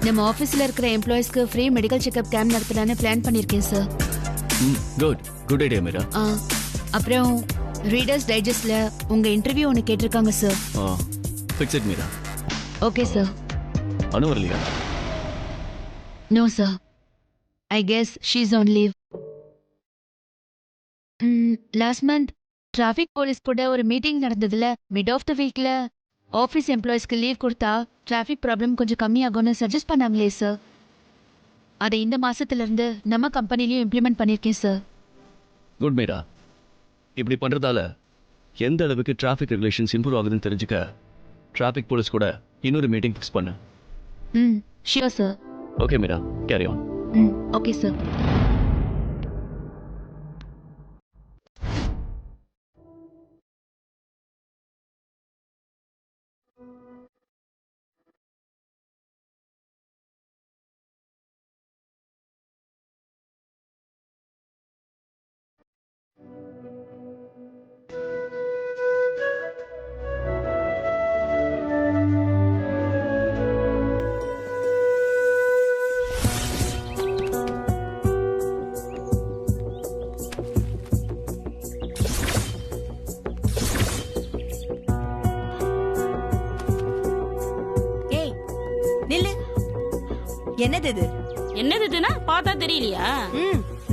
நம்ம ஆபீஸ்ல இருக்கிற எம்ப்ளாயிஸ்க்கு ஃப்ரீ மெடிக்கல் செக்அப் கேம்ப் நடத்தலாம்னு பிளான் பண்ணிருக்கேன் சார். Good idea Meera. அப்புறம் ரீடர்ஸ் டைஜஸ்ட்ல உங்க இன்டர்வியூ ஒன்னு கேட்டிருக்காங்க சார். Fix it Meera. Okay sir. Anu வரலையா? No sir, I guess she is on leave. Last month traffic police கூட ஒரு மீட்டிங் நடந்ததுல மிட் ஆஃப் த வீக்ல ஆஃபீஸ் எம்ப்ளாயிஸ்க்கு லீவ் கொடுத்தா டிராஃபிக் ப்ராப்ளம் கொஞ்சம் கம்மியாகும்னு சஜஸ்ட் பண்ணாங்களே சார். அதை இந்த மாசத்துல இருந்து நம்ம கம்பெனிலையும் இம்ப்ளிமெண்ட் பண்ணியிருக்கேன் சார். குட் மீரா. இப்படி பண்றதால எந்த அளவுக்கு டிராஃபிக் ரெகுலேஷன்ஸ் இம்ப்ரூவ் ஆகுதுன்னு தெரிஞ்சுக்க டிராஃபிக் போலீஸ் கூட இன்னொரு மீட்டிங் ஃபிக்ஸ் பண்ணு. Sure sir. Okay Meera, carry on. Okay sir. என்னது இது? என்னதுன்னா பார்த்தா தெரியலையா?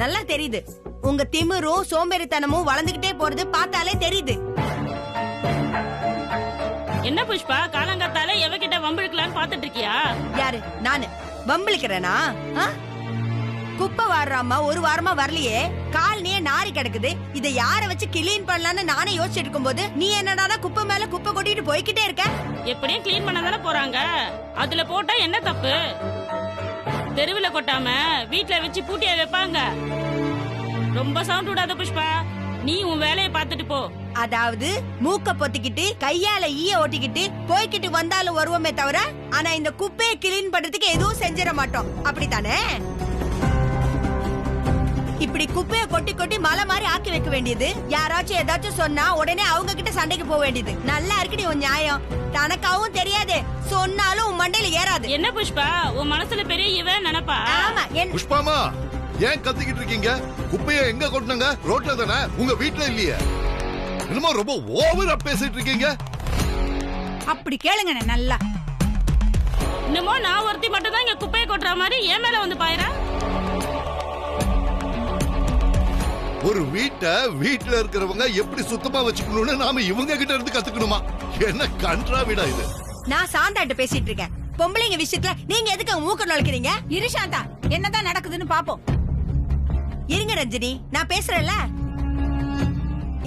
நல்லா தெரியுது. உங்க திமிரும் சோம்பேறித்தனமும் வளர்ந்துகிட்டே போறது பார்த்தாலே தெரியுது. என்ன புஷ்பா, காலங்காத்தால எவகிட்ட வம்பிழுக்கலான்னு பாத்துட்டு இருக்கியா? யாரு? நானு வம்பிழுக்கிறேனா? குப்பை வாடுறாம ஒரு வாரமா வரலையே, கால்னியே நாரி கிடக்குது. இதை யார வச்சு கிளீன் பண்ணலான்னு நானே யோசிச்சுட்டு இருக்கும் போது நீ என்னடா குப்பை மேல குப்பை கொட்டிட்டு போய்கிட்டே இருக்க. எப்படியும் கிளீன் பண்ண தானே போறாங்க, அதுல போட்டா என்ன தப்பு? தெருவுல கொட்டாம வீட்டுல வச்சு பூட்டியா வைப்பாங்க. ரொம்ப சவுண்ட் விடாத புஷ்பா, நீ உன் வேலையை பார்த்துட்டு போ. அதாவது மூக்க பொத்திக்கிட்டு கையால ஈய ஓட்டிக்கிட்டு போய்கிட்டு வந்தாலும் வருவோமே தவிர, ஆனா இந்த குப்பையை கிளீன் பண்றதுக்கு எதுவும் செஞ்சிட மாட்டோம், அப்படித்தானே? இப்படி குப்பையை கொட்டி கொட்டி மலை மாதிரி ஆக்கி வைக்க வேண்டியது. யாராச்சும் ஏதாச்சும் சொன்னா உடனே அவங்க கிட்ட சண்டைக்கு போக வேண்டியது. நல்லா இருக்குடி உன் நியாயம். தனக்காவும் தெரியாது, சொன்னாலும் உன் மண்டையில ஏறாது. என்ன புஷ்பா, உன் மனசுல பெரிய இவன் நினைப்பா? ஆமா. புஷ்பாமா, ஏன் கத்திக்கிட்டு இருக்கீங்க? குப்பைய எங்க கொட்டினாங்க? ரோட்ல தானே, உங்க வீட்டுல இல்லையே. என்னமோ ரொம்ப ஓவரா பேசிட்டு இருக்கீங்க. அப்படி கேளுங்க நல்லா. இன்னமோ நான் ஒருத்தி மட்டும் தான் இங்க குப்பையை கொட்டுற மாதிரி என் மேல வந்து பாயிரா. ஒரு வீட்டுல இருக்கிறவங்க எப்படி சுத்தமா வச்சுக்கணும்னு நாம இவங்க கிட்ட இருந்து கத்துக்கணுமா? என்ன கன்றா வீடா இது? நான் சாந்தாட்ட பேசிட்டு இருக்கேன். பொம்பளைங்க விஷயத்துல நீங்க எதுக்கு மூக்க நுழைக்கிறீங்க? இரு சாந்தா, என்னதான் நடக்குதுன்னு பாப்போம். இருங்க ரஞ்சினி, நான் பேசுறேன்ல.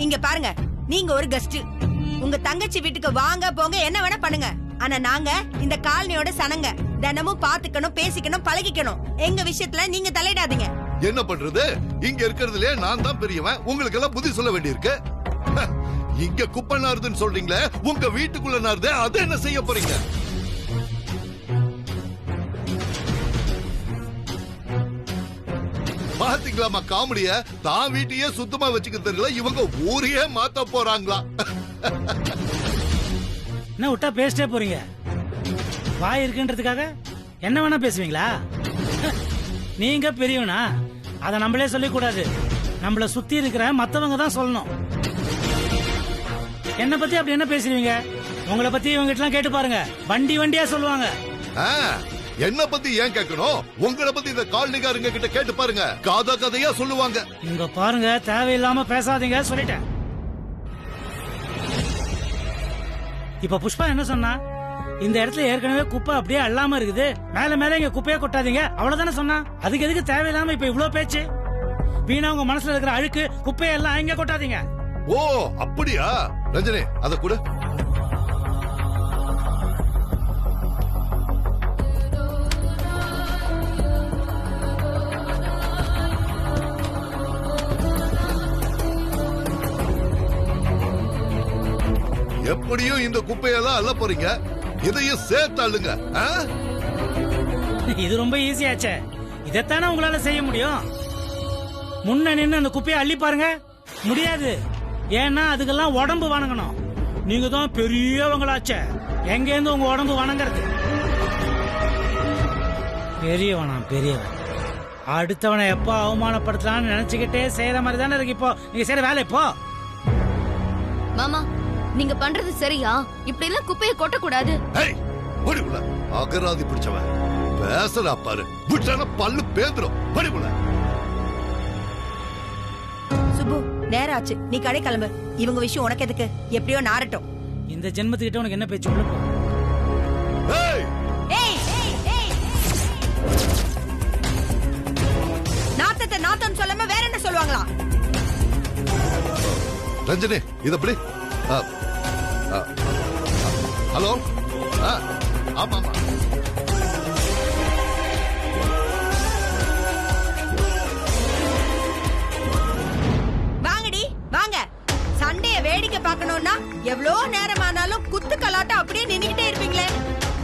இங்க பாருங்க, நீங்க ஒரு கெஸ்ட். உங்க தங்கச்சி வீட்டுக்கு வாங்க போங்க என்ன வேணா பண்ணுங்க. ஆனா நாங்க இந்த காலனியோட சனங்க. தினமும் பாத்துக்கணும், பேசிக்கணும், பழகிக்கணும். எங்க விஷயத்துல நீங்க தலையிடாதீங்க. என்ன பண்றது? இங்க இருக்கிறதுலே நான் தான் பெரியவன். உங்களுக்கு எல்லாம் புத்தி சொல்ல வேண்டியிருக்கு. இங்க குப்பை நாருதுன்னு சொல்றீங்களே, உங்க வீட்டுக்குள்ள நாருது, அதை என்ன செய்ய போறீங்க? பாத்தீங்களாமா காமெடிய? தான் வீட்டையே சுத்தமா வச்சுக்க தெரியல, இவங்க ஊரையே மாத்த போறாங்களா? என்ன விட்டா பேசிட்டே போறீங்க? வாய் இருக்குன்றதுக்காக என்ன வேணா பேசுவீங்களா? நீங்க பெரியவனா? அத நம்மளே சொல்லிக் கூடாது. நம்மள சுத்தி இருக்கிற மத்தவங்க தான் சொல்லணும். என்ன பத்தி அப்படி என்ன பேசுறீங்க? உங்களை பத்தி இவங்க கிட்ட கேட்டு பாருங்க, வண்டி வண்டியா சொல்லுவாங்க. என்ன பத்தி ஏன் கேட்கணும்? உங்களை பத்தி இந்த காலனிகாரங்க கிட்ட கேட்டு பாருங்க, காதா கதையா சொல்லுவாங்க. இங்க பாருங்க, தேவையில்லாம பேசாதீங்க சொல்லிட்டேன். இப்ப புஷ்பா என்ன சொன்னா? இந்த இடத்துல ஏற்கனவே குப்பை அப்படியே அள்ளாம இருக்குது, மேல மேல இங்க குப்பையே கொட்டாதீங்க, அவ்வளவுதானே சொன்னா. அதுக்கு எதுக்கு தேவையில்லாம இப்ப இவ்வளவு பேச்சு? வீணா உங்க மனசுல இருக்கிற அழுக்கு குப்பையெல்லாம் இங்க கொட்டாதீங்க. ஓ அப்படியா? ரஞ்சனி, அத கூட. எப்படியும் இந்த குப்பையெல்லாம் அள்ள போறீங்க, இதையும் சேர்த்து அள்ளுங்க. இது ரொம்ப ஈஸியாச்சே, இதைத்தானே உங்களால செய்ய முடியும். முன்ன நின்று அந்த குப்பையை அள்ளி பாருங்க. முடியாது. ஏன்னா அதுக்கெல்லாம் உடம்பு வணங்கணும். நீங்க தான் பெரியவங்களாச்சே, எங்க இருந்து உங்க உடம்பு வணங்குறது? பெரியவன் அடுத்தவனை எப்போ அவமானப்படுத்தலாம்னு நினைச்சுக்கிட்டே செய்யற மாதிரி தானே இருக்கு. இப்போ நீங்க செய்யற வேலை இப்போ மாமா நீங்க பண்றது சரியா? இப்படி எல்லாம் குப்பையை கொட்டக்கூடாது. ஏய் படிப்புல அகராதி பிடிச்சவன் பேசல பாரு, விட்டான பல்லு பேந்துரும். படிப்புல சுப்பு நேரம் ஆச்சு, நீ கடை கிளம்பு. இவங்க விஷயம் உனக்கு எதுக்கு? எப்படியோ நாரட்டும். இந்த ஜென்மத்துக்கிட்ட உனக்கு என்ன பேச்சு? உள்ள போ. ஏய் ஏய் நாத்தம் சொல்லாம வேற என்ன சொல்லுவாங்களா? ரஞ்சனி இது எப்படி? ஹலோ, ஆமா ஆமா, வாங்கடி வாங்க. சண்டைய வேடிக்கை பார்க்கணும்னா எவ்வளவு நேரமானாலும் குத்து கலாட்டம் அப்படியே நின்னுகிட்டே இருப்பீங்களே.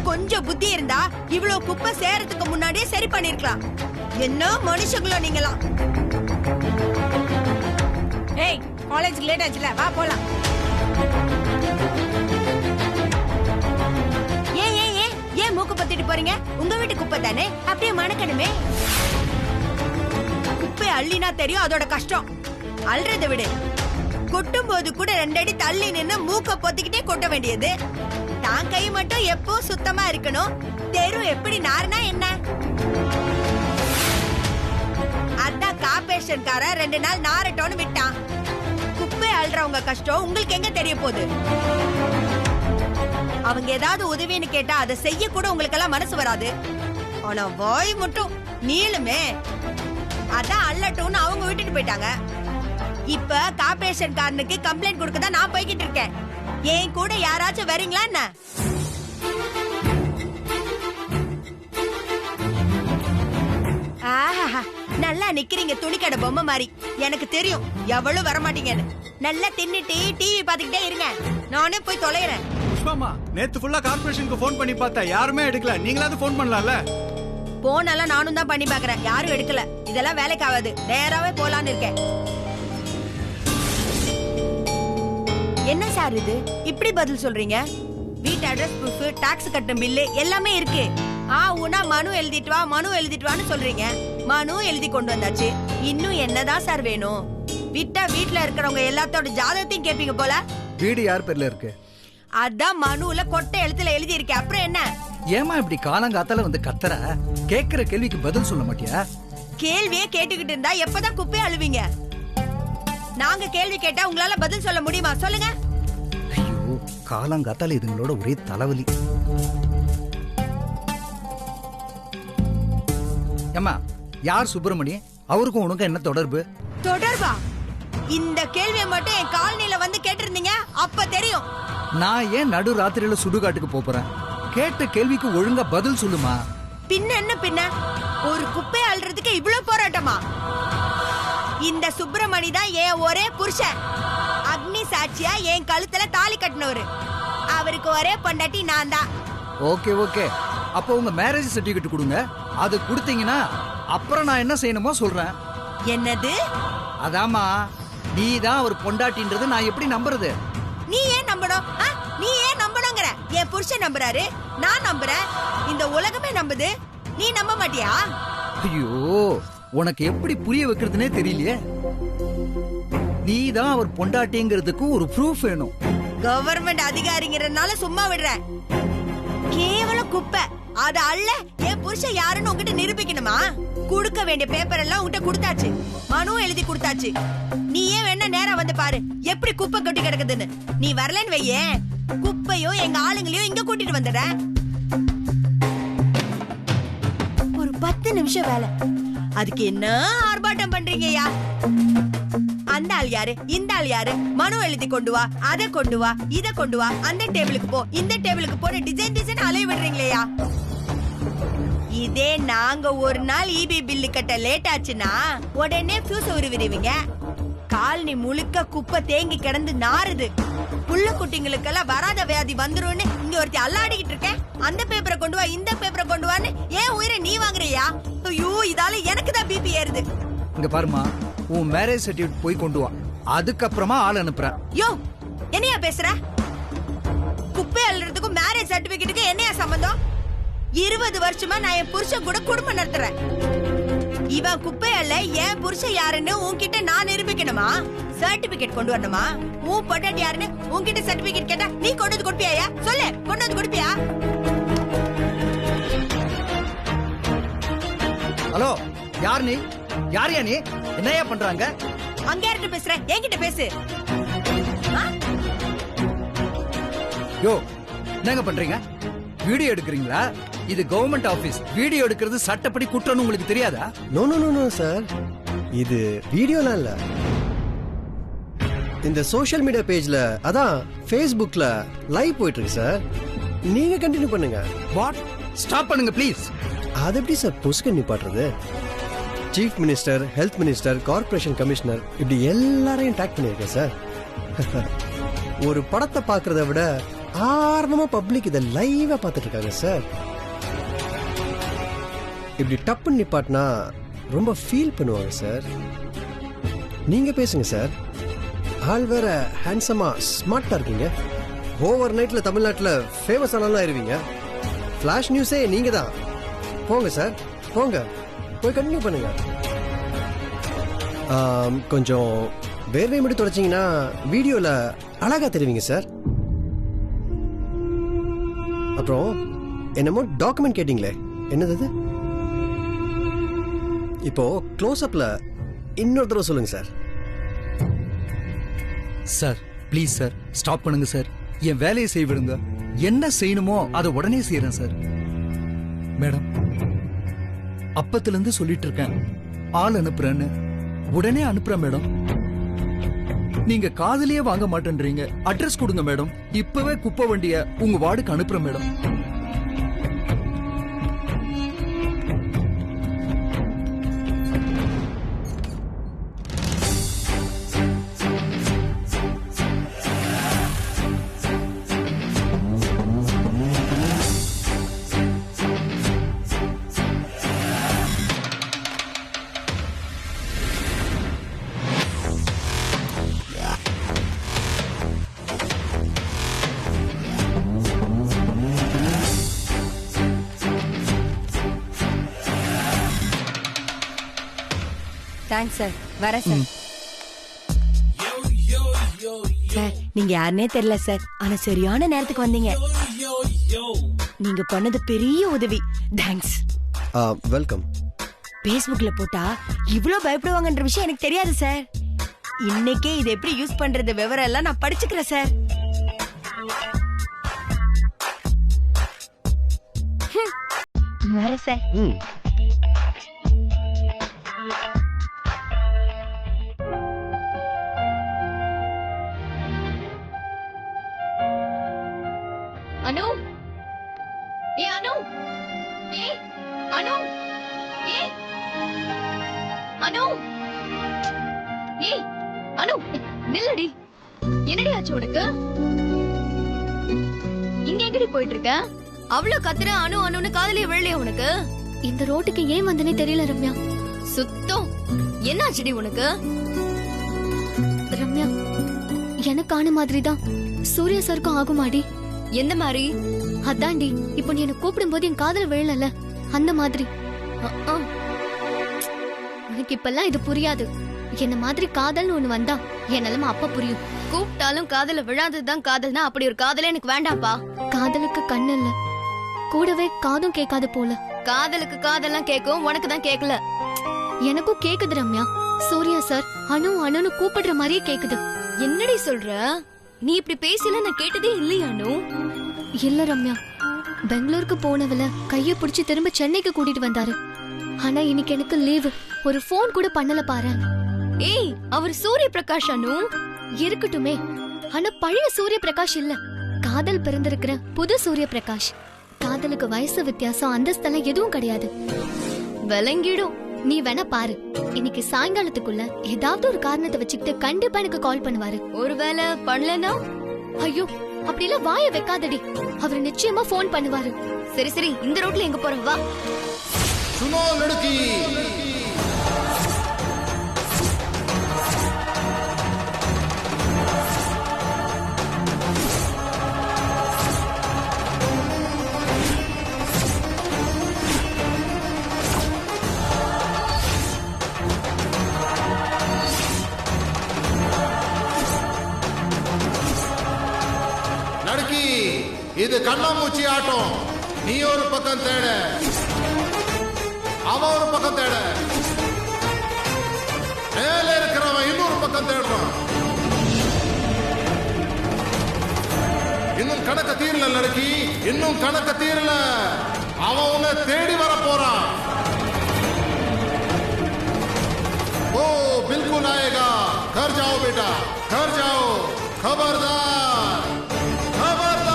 கொஞ்சம் புத்தி இருந்தா இவ்வளவு குப்பை சேரத்துக்கு முன்னாடியே சரி பண்ணிருக்கலாம். என்ன மனுஷங்களோ நீங்களாம். ஏய் காலேஜ்க்கு லேட் ஆச்சுல, வா போலாம். ஏன் மூக்கு பத்திட்டு போறீங்க? உங்க வீட்டு குப்பை தானே, அப்படியே மணக்கணுமே. குப்பை அள்ளினா தெரியும் அதோட கஷ்டம். அள்ளுறதை விடு. கொட்டும் போது கூட 2 அடி தள்ளி நின்னு மூக்க பொத்திக்கிட்டே கொட்ட வேண்டியது. தான் கை மட்டும் எப்போ சுத்தமா இருக்கணும். தெரு எப்படி நாருனா என்ன? அதான் கார்பரேஷன்கார 2 நாள் நாரட்டோன்னு விட்டான். குப்பை அள்ளுறவங்க கஷ்டம் உங்களுக்கு எங்க தெரிய போகுது? அவங்க ஏதாவது உதவின்னு கேட்டா அதை செய்ய கூட உங்களுக்கு எல்லாம் மனசு வராது. ஆனா வாய் மட்டும் நீளுமே. அதான் அள்ளட்டோன்னு அவங்க விட்டுட்டு போயிட்டாங்க. இப்ப கார்பரேஷன்காரனுக்கு கம்ப்ளைண்ட் கொடுக்க தான் நான் போய்கிட்டு இருக்கேன். என் கூட யாராச்சும் வரீங்களா என்ன? ஆஹா, நல்லா நிக்கிறீங்க துணி கடை பொம்மை மாதிரி. எனக்கு தெரியும் எவ்வளவு வரமாட்டீங்கன்னு. நல்லா தின்னுட்டு டிவி பாத்துக்கிட்டே இருங்க, நானே போய் தொலைறேன். புஷ்பாமா, நேத்து ஃபுல்லா கார்ப்பரேஷனுக்கு ஃபோன் பண்ணி பார்த்தா யாருமே எடுக்கல. நீங்களாவது ஃபோன் பண்ணலாம்ல? போனெல்லாம் நானும் தான் பண்ணி பாக்குறேன், யாரும் எடுக்கல. இதெல்லாம் வேலைக்கு ஆகாது, நேராவே போலான்னு இருக்கேன். என்ன சார் இது இப்படி பதில் சொல்றீங்க? வீட்டு அட்ரஸ் ப்ரூஃப், டாக்ஸ் கட்டும் பில்லு எல்லாமே இருக்கு. உனா மனு எழுதிட்டு வா, மனு எழுதிட்டு வான்னு சொல்றீங்க. மனு எழுதி கொண்டு வந்தாச்சு. இன்னும் என்னதான் சார் வேணும்? விட்டா வீட்டுல இருக்கிறவங்க எல்லாத்தோட ஜாதகத்தையும் கேப்பீங்க போல. வீடு யார் பேர்ல இருக்கு? அதான் மனுல கொட்டை எழுத்துல எழுதி இருக்கு. அப்புறம் என்ன? ஏமா இப்படி காலங்காத்தால வந்து கத்துற? கேக்குற கேள்விக்கு பதில் சொல்ல மாட்டியா? கேள்வியே கேட்டுக்கிட்டு இருந்தா எப்பதான் குப்பையை அழுவீங்க? நாங்க கேள்வி கேட்டா உங்களால பதில் சொல்ல முடியுமா? சொல்லுங்க. ஐயோ, காலங்காத்தால இதுங்களோட ஒரே தலைவலி. ஏமா, யார் சுப்பிரமணி? அவருக்கும் உனக்கு என்ன தொடர்பு? தொடர்பா? இந்த கேள்வியை மட்டும் என் காலனில வந்து கேட்டிருந்தீங்க அப்ப தெரியும். நான் ஏன் நடு ராத்திரியில சுடுகாட்டுக்கு போறேன்? கேட்ட கேள்விக்கு ஒழுங்கா பதில் சொல்லுமா. பின்ன என்ன பின்ன? ஒரு குப்பை அள்ளுறதுக்கு இவ்வளவு போராட்டமா? இந்த சுப்பிரமணி தான் என் ஒரே புருஷன். அக்னி சாட்சியா என் கழுத்துல தாலி கட்டினவரு. அவருக்கு ஒரே பொண்டாட்டி நான் தான். ஓகே ஓகே, அப்போ உங்க மேரேஜ் சர்டிபிகேட் கொடுங்க. அது கொடுத்தீங்கன்னா அப்புறம் நான் என்ன செய்யணுமோ சொல்றேன். என்னது? அதாமா, நீ தான் ஒரு பொண்டாட்டின்றது நான் எப்படி நம்புறது? நீ ஏன் நம்பணும்? நீ ஏன் நம்பணுங்கிற? என் புருஷன் நம்புறாரு, நான் நம்புறேன், இந்த உலகமே நம்புது. நீ நம்ப மாட்டியா? ஐயோ, உனக்கு எப்படி புரிய வைக்கிறதுனே தெரியலையே. நீ தான் அவர் பொண்டாட்டிங்கிறதுக்கு ஒரு ப்ரூஃப் வேணும். கவர்மெண்ட் அதிகாரிங்கிறதுனால சும்மா விடுறேன். கேவலம் குப்பை அத அள்ள என் புருஷன் யாருன்னு உங்ககிட்ட நிரூபிக்கணுமா? கொடுக்க வேண்டிய பேப்பர் எல்லாம் உங்ககிட்ட கொடுத்தாச்சு, மனு எழுதி கொடுத்தாச்சு. நீ ஏன் வேணா நேரா வந்து பாரு எப்படி குப்பை கொட்டி கிடக்குதுன்னு. நீ வரலன்னு வையே, குப்பையும் எங்க ஆளுங்களையும் இங்க கூட்டிட்டு வந்துடுறேன். ஒரு 10 நிமிஷம் வேலை, அதுக்கு என்ன ஆர்ப்பாட்டம் பண்றீங்கயா? அந்த ஆள் யாரு, இந்த ஆள் யாரு, மனு எழுதி கொண்டு வா, அதை கொண்டு வா, இத கொண்டு வா, அந்த டேபிளுக்கு போ, இந்த டேபிளுக்கு போன டிசைன் அலைய விடுறீங்களேயா? இதே நாங்க ஒரு நாள் இபி பில்லு கட்ட லேட் ஆச்சுன்னா உடனே ஃபியூஸ் உருவிடுவீங்க. காலனி முழுக்க குப்பை தேங்கி கிடந்து நாறுது. புள்ள குட்டிங்களுக்கெல்லாம் வராத வியாதி வந்துரும்னு இங்க ஒருத்தி அல்லாடிக்கிட்டு இருக்கேன். அந்த பேப்பரை கொண்டு வா, இந்த பேப்பரை கொண்டு வான்னு ஏன் உயிரை நீ வாங்குறியா? ஐயோ, இதால எனக்கு தான் பிபி ஏறுது. இங்க பாருமா, உன் மேரேஜ் சர்டிபிகேட் போய் கொண்டு வா, அதுக்கப்புறமா ஆள் அனுப்புறேன். யோ, என்னையா பேசுற? குப்பை அள்ளுறதுக்கும் மேரேஜ் சர்டிபிகேட்டுக்கு என்னையா சம்பந்தம்? 20 வருஷமா நான் என் புருஷன் கூட குடும்பம் நடத்துறேன். இவன் குப்பையல்ல, என் புருஷன் யாருன்னு உன்கிட்ட நான் நிரூபிக்கணுமா? சர்டிபிகேட் கொண்டு வரணுமா? உன் பொண்டாட்டி யாருன்னு உன்கிட்ட சர்டிபிகேட் கேட்டா நீ கொண்டு வந்து கொடுப்பியா? சொல்லு, கொண்டு வந்து கொடுப்பியா? ஹலோ, யார் நீ? யாரையா நீ? என்னையா பண்றாங்க? அங்க யார்கிட்ட பேசுற? என்கிட்ட பேசு. யோ, என்னங்க பண்றீங்க? வீடியோ எடுக்கிறீங்களா? இது கவர்மெண்ட் ஆபீஸ். வீடியோ எடுக்கிறது சட்டப்படி குற்றம்னு உங்களுக்கு தெரியாதா? No no no no sir, இது வீடியோலாம் இல்ல. இந்த சோஷியல் மீடியா பேஜ்ல, அதான் ஃபேஸ்புக்ல லைவ் போயிட்டு இருக்கு சார். நீங்க கண்டினியூ பண்ணுங்க. வாட்? ஸ்டாப் பண்ணுங்க ப்ளீஸ். அது எப்படி சார் பொசுக்க நிப்பாட்டுறது? Chief minister, health minister, corporation commissioner, இப்படி எல்லாரையும் டேக் பண்ணியிருக்கேன் சார். ஒரு படத்தை பார்க்கறத விட ஆர்வமா பப்ளிக் இதை லைவா பார்த்துட்டு இருக்காங்க சார். இப்படி டப்புன்னு நிப்பாட்டினா ரொம்ப ஃபீல் பண்ணுவாங்க சார். நீங்க பேசுங்க சார். ஆள் வேற ஹேண்ட்ஸமா ஸ்மார்ட்டா இருக்கீங்க. ஓவர் நைட்ல தமிழ்நாட்டுல ஃபேமஸ் ஆனாலும் ஆயிருவீங்க. ஃபிளாஷ் நியூஸே நீங்க தான். போங்க சார், போங்க, போய் கண்டினியூ பண்ணுங்க. கொஞ்சம் வேர்வை மட்டும் தொடச்சிங்கன்னா வீடியோல அழகா தெரிவிங்க சார். அப்புறம் என்னமோ டாக்குமெண்ட் கேட்டீங்களே, என்னது? இப்போ க்ளோஸ் அப்ல இன்னொரு தடவை சொல்லுங்க sir. Sir please sir, stop பண்ணுங்க சார். என் வேலையை செய்ய விடுங்க. என்ன செய்யணுமோ அதை உடனே செய்யறேன் சார். மேடம், அப்பத்துல இருந்து சொல்லிட்டு இருக்கேன், ஆள் அனுப்புறேன்னு. உடனே அனுப்புறேன் மேடம். நீங்க காதலியே வாங்க மாட்டேன்றீங்க. அட்ரஸ் கொடுங்க மேடம். இப்பவே குப்பை வண்டிய உங்க வார்டுக்கு அனுப்புறேன் மேடம். Thanks sir. வர சார். சார், நீங்க யாருன்னே தெரியல சார், ஆனா சரியான நேரத்துக்கு வந்தீங்க. நீங்க பண்ணது பெரிய உதவி. தேங்க்ஸ். வெல்கம். பேஸ்புக்ல போட்டா இவ்ளோ பயப்படுவாங்கன்ற விஷயம் எனக்கு தெரியாது சார். இன்னைக்கே இதை எப்படி யூஸ் பண்றது விவரம் எல்லாம் நான் படிச்சுக்கிறேன் சார். வர சார். அனு, ஏ அனு, ஏ அனு, ஏ அனு, ஏ அனு, நில்லடி. என்னடி ஆச்சு உனக்கு? இங்க எங்கடி போயிட்டு இருக்க? அவ்வளவு கத்துற அனு அனுன்னு காதலிய விழலையா உனக்கு? இந்த ரோட்டுக்கு ஏன் வந்தனே தெரியல ரம்யா. சுத்தம். என்னாச்சுடி உனக்கு? ரம்யா, எனக்கான மாதிரிதான் சூர்யா சாருக்கும் ஆகுமாடி. எந்த மாதிரி? அதான்டி, இப்போ நீ என்ன கூப்பிடும் போது என் காதல விழல, அந்த மாதிரி. உனக்கு இப்பெல்லாம் இது புரியாது. என்ன மாதிரி காதல்னு ஒண்ணு வந்தா என் நிலைமை அப்ப புரியும். கூப்பிட்டாலும் காதல விழாததுதான் காதல்னா அப்படி ஒரு காதலே எனக்கு வேண்டாம்ப்பா. காதலுக்கு கண்ணு இல்ல, கூடவே காதும் கேட்காது போல. காதலுக்கு காதெல்லாம் கேட்கும், உனக்கு தான் கேட்கல. எனக்கும் கேக்குது ரம்யா. சூர்யா சார் அனு அனுன்னு கூப்பிடுற மாதிரியே கேக்குது. என்னடி சொல்ற? நீ இப்படி பேசல நான் கேட்டதே இல்லையா அனு? இல்ல ரம்யா, பெங்களூருக்கு போனவள கைய பிடிச்சு திரும்ப சென்னைக்கு கூட்டிட்டு வந்தாரு. ஆனா இன்னைக்கு எனக்கு லீவு. ஒரு போன் கூட பண்ணல பாரு. ஏய், அவர் சூரிய பிரகாஷ் அனு. இருக்கட்டுமே, ஆனா பழைய சூரிய பிரகாஷ் இல்ல. காதல் பிறந்திருக்கிற புது சூரிய பிரகாஷ். காதலுக்கு வயசு வித்தியாசம் அந்தஸ்தெல்லாம் எதுவும் கிடையாது. விளங்கிடும். நீ வேணா பாரு, இன்னைக்கு சாயங்காலத்துக்குள்ள ஏதாவது ஒரு காரணத்தை வச்சுக்கிட்டு கண்டிப்பா எனக்கு கால் பண்ணுவாரு. ஒருவேளை பண்ணலனா, ஐயோ அப்படிலாம் வாய வைக்காதடி, அவர் நிச்சயமா போன் பண்ணுவாரு. சரி சரி, இந்த ரோட்ல எங்க போறோம் வா. சுனோ லடுக்கி. இது கண்ணாமூச்சி ஆட்டம். நீ ஒரு பக்கம் தேட, அவன் ஒரு பக்கம் தேட, மேல இருக்கிறவன் இன்னொரு பக்கம் தேடுறான். இன்னும் கணக்க தீரல லड़की, இன்னும் கணக்க தீரல. அவன் உன்னை தேடி வர போறான். ओ बिल्कुल आएगा. घर जाओ बेटा, घर जाओ. खबरदार, खबरदार.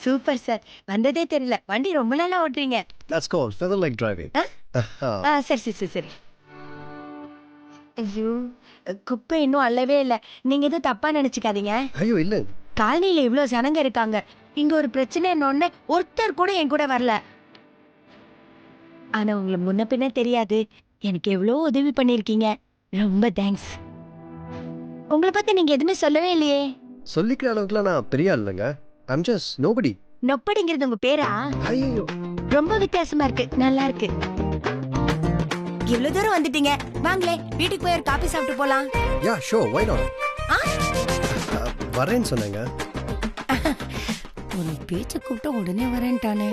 சூப்பர் சார், வந்ததே தெரியல. வண்டி ரொம்ப நாளா ஓட்டுறீங்க. That's called feather leg driving. சரி சரி சரி சரி. ஐயோ, குப்பை இன்னும் அள்ளவே இல்ல. நீங்க எதுவும் தப்பா நினைச்சுக்காதீங்க. ஐயோ இல்ல. காலனியில இவ்வளவு ஜனங்க இருக்காங்க. இங்க ஒரு பிரச்சனை ஒருத்தர் கூட என் கூட வரல. ஆனா உங்களுக்கு முன்ன பின்ன தெரியாது. எனக்கு எவ்வளவு உதவி பண்ணிருக்கீங்க. ரொம்ப தேங்க்ஸ். உங்களை பத்தி நீங்க எதுவுமே சொல்லவே இல்லையே. சொல்லிக்கிற அளவுக்குலாம் நான் பெரிய ஆள் இல்லைங்க. I'm just nobody. நொப்படிங்கிறது உங்க பேரா? ஐயோ, ரொம்ப வித்தியாசமா இருக்கு. நல்லா இருக்கு. இவ்வளவு தூரம் வந்துட்டீங்க, வாங்களே வீட்டுக்கு போய் ஒரு காபி சாப்பிட்டு போலாம். யா ஷோ, why not? வரேன்னு சொன்னாங்க. ஒரு பேச்ச கூப்பிட்ட உடனே வரேன்ட்டானே.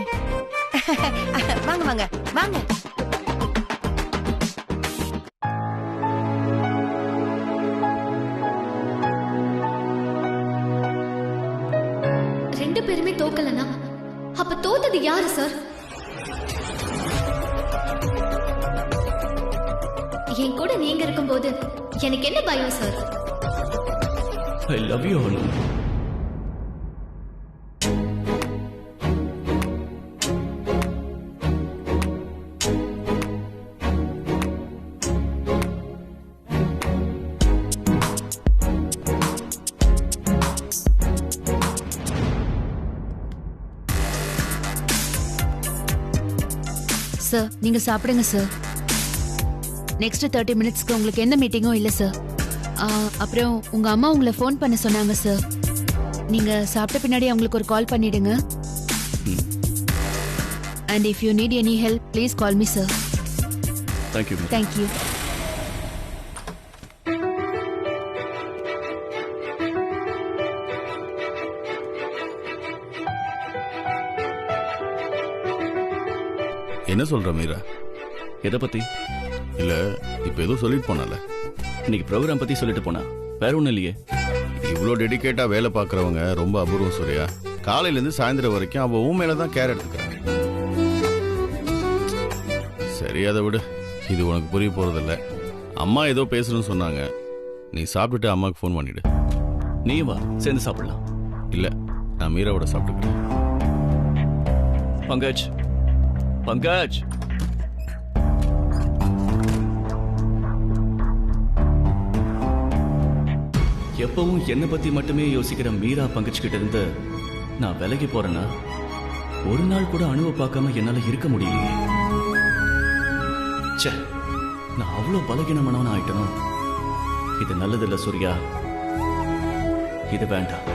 வாங்க வாங்க வாங்க. ரெண்டு பேருமே தோக்கலனா அப்ப தோத்தது யாரு சார்? என் கூட நீங்க இருக்கும்போது எனக்கு என்ன பயம் sir? I love you Anu. Sir நீங்க சாப்பிடுங்க சார். நெக்ஸ்ட் 30 மினிட்ஸ்க்கு உங்களுக்கு எந்த மீட்டிங்கும் இல்லை சார். அப்புறம் உங்க அம்மா உங்களை ஃபோன் பண்ண சொன்னாங்க சார். நீங்க சாப்பிட்ட பின்னாடி அவங்களுக்கு ஒரு கால் பண்ணிடுங்க. And if you need any help please call me sir. Thank you. Thank you. என்ன சொல்ற மீரா? எதை பத்தி? இல்ல இப்ப ஏதோ சொல்லிட்டு போனால. இன்னைக்கு ப்ரோக்ராம் பத்தி சொல்லிட்டு போனா. வேற ஒண்ணும் இல்லையே. இவ்வளோ டெடிகேட்டா வேலை பார்க்கறவங்க ரொம்ப அபூர்வம் சூர்யா. காலையில இருந்து சாயந்தரம் வரைக்கும் அவ உன் மேலதான் கேர் எடுத்துக்கிறாங்க. சரி அதை விடு, இது உனக்கு புரிய போறதில்ல. அம்மா ஏதோ பேசணும்னு சொன்னாங்க. நீ சாப்பிட்டுட்டு அம்மாவுக்கு ஃபோன் பண்ணிடு. நீ வா, சேர்ந்து சாப்பிடலாம். இல்ல நான் மீராவோட சாப்பிட்டுக்கிறேன். பங்கஜ், பங்கஜ். எப்பவும் என்னை பத்தி மட்டுமே யோசிக்கிற மீரா பங்கஜ் கிட்ட இருந்து நான் விலகி போறேன்னா ஒரு நாள் கூட அணுவை பார்க்காம என்னால இருக்க முடியலையே. ச்சே, நான் அவ்வளவு பலகீனமானவன் ஆயிட்டனும். இது நல்லதில்ல சூர்யா, இது வேண்டாம்.